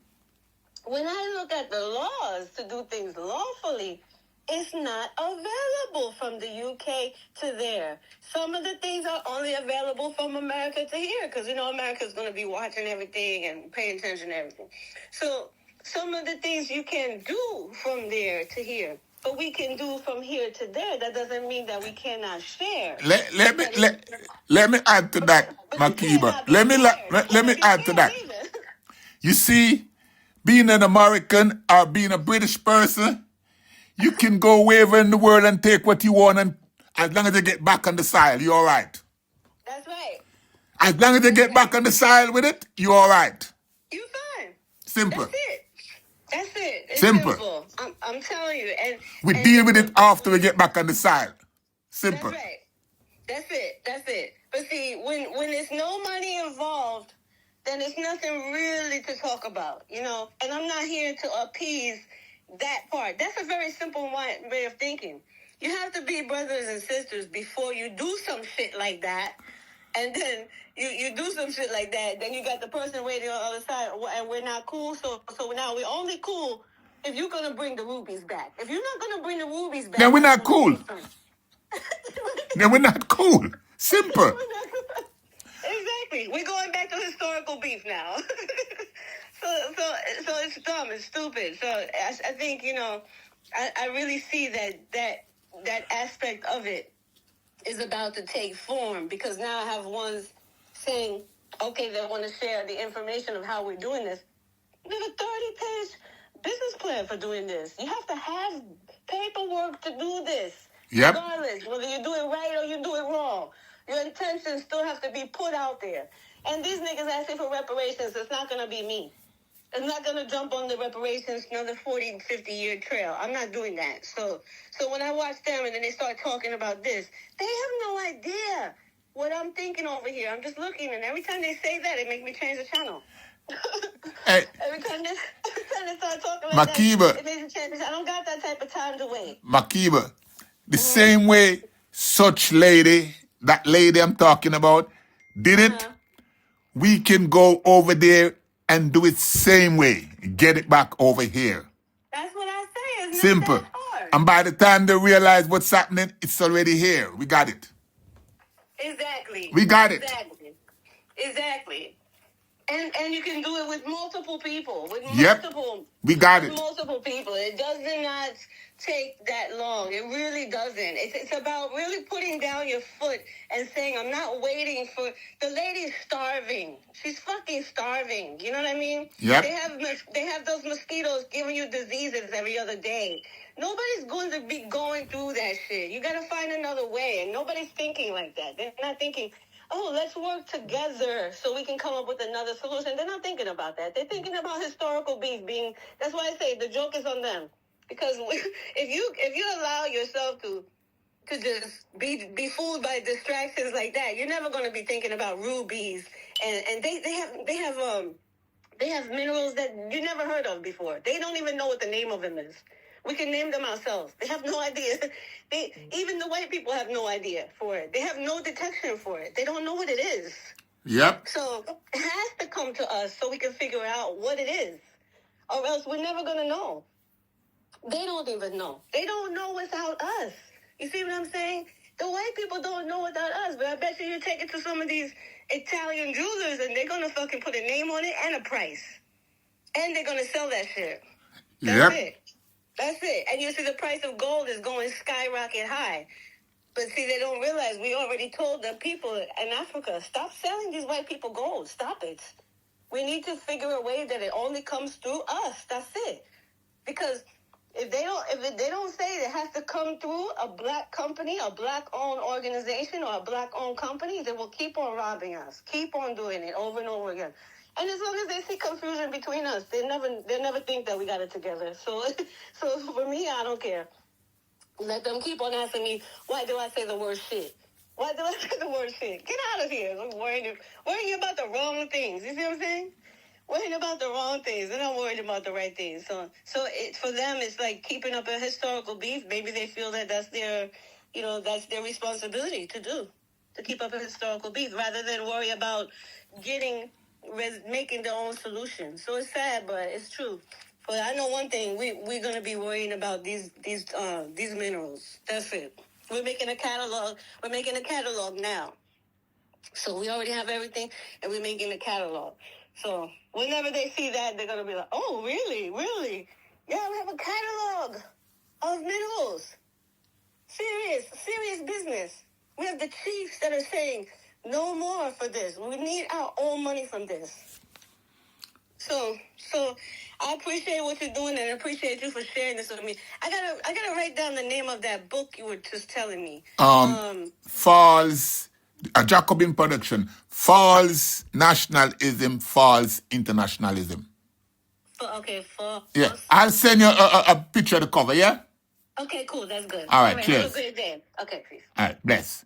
when I look at the laws to do things lawfully, it's not available from the UK to there. Some of the things are only available from America to here, because, you know, America's going to be watching everything and paying attention to everything. So some of the things you can do from there to here, but we can do from here to there. That doesn't mean that we cannot share. Let me add to that, Makiba. Let me add to that. You see, being an American or being a British person, you can go wherever in the world and take what you want, and as long as you get back on the soil, you're all right. That's right. As long as you get back on the soil with it, you're all right. You're fine. Simple. That's it. It's simple. I'm telling you. And we deal with it after we get back on the soil. Simple. That's right. That's it. But see, when there's no money involved, then there's nothing really to talk about, you know? And I'm not here to appease that part. That's a very simple way of thinking. You have to be brothers and sisters before you do some shit like that. And then you do some shit like that, then you got the person waiting on the other side, and we're not cool. So now we're only cool if you're going to bring the rubies back. If you're not going to bring the rubies back, then we're not cool. Then we're not cool. Simple. Exactly. We're going back to historical beef now. So it's dumb. It's stupid. So I think, you know, I really see that aspect of it is about to take form, because now I have ones saying, okay, they want to share the information of how we're doing this. We have a 30-page business plan for doing this. You have to have paperwork to do this. Yep. Regardless, whether you do it right or you do it wrong. Your intentions still have to be put out there. And these niggas asking for reparations, it's not going to be me. I'm not going to jump on the reparations another 40, 50-year trail. I'm not doing that. So when I watch them and then they start talking about this, they have no idea what I'm thinking over here. I'm just looking, and every time they say that, it makes me change the channel. Hey, every time they start talking like Makiba, that, it makes me change the channel. I don't got that type of time to wait. Makiba, the same way such lady, that lady I'm talking about, did it, we can go over there and do it same way. Get it back over here. That's what I say. It's Simple. not that hard. And by the time they realize what's happening, it's already here. We got it. Exactly. We got it. Exactly. And you can do it with multiple people. Yep. We got it. Multiple people. It does not take that long. It really doesn't. It's about really putting down your foot and saying, I'm not waiting for... The lady's starving. She's fucking starving. You know what I mean? Yep. They have those mosquitoes giving you diseases every other day. Nobody's going to be going through that shit. You got to find another way. And nobody's thinking like that. They're not thinking... oh, let's work together so we can come up with another solution. They're not thinking about that. They're thinking about historical beef being... That's why I say the joke is on them. Because if you allow yourself to just be fooled by distractions like that, you're never going to be thinking about rubies. And they have minerals that you never heard of before. They don't even know what the name of them is. We can name them ourselves. They have no idea. Even the white people have no idea for it. They have no detection for it. They don't know what it is. Yep. So it has to come to us so we can figure out what it is. Or else we're never going to know. They don't even know. They don't know without us. You see what I'm saying? The white people don't know without us. But I bet you take it to some of these Italian jewelers and they're going to fucking put a name on it and a price. And they're going to sell that shit. That's it. That's it. And you see the price of gold is going skyrocket high. But see, they don't realize we already told the people in Africa, stop selling these white people gold. Stop it. We need to figure a way that it only comes through us. That's it. Because if they don't say it has to come through a black company, a black-owned organization, or a black-owned company, they will keep on robbing us. Keep on doing it over and over again. And as long as they see confusion between us, they never think that we got it together. So for me, I don't care. Let them keep on asking me, why do I say the word shit? Why do I say the word shit? Get out of here. I'm worrying about the wrong things. You see what I'm saying? Worrying about the wrong things. They're not worried about the right things. So for them, it's like keeping up a historical beef. Maybe they feel that that's their responsibility to do, to keep up a historical beef, rather than worry about making their own solution. So it's sad, but it's true. But I know one thing: we're gonna be worrying about these minerals. That's it. We're making a catalog. We're making a catalog now. So we already have everything, and we're making a catalog. So whenever they see that, they're gonna be like, "Oh, really, really? Yeah, we have a catalog of minerals. Serious business. We have the chiefs that are saying." No more for this. We need our own money from this. So I appreciate what you're doing, and I appreciate you for sharing this with me. I gotta write down the name of that book you were just telling me. False, a Jacobin production. False nationalism, false internationalism. Yeah, I'll send you a picture of the cover. Yeah. Okay, cool. That's good. All right. Cheers. Have a great day. Okay, peace. All right, bless.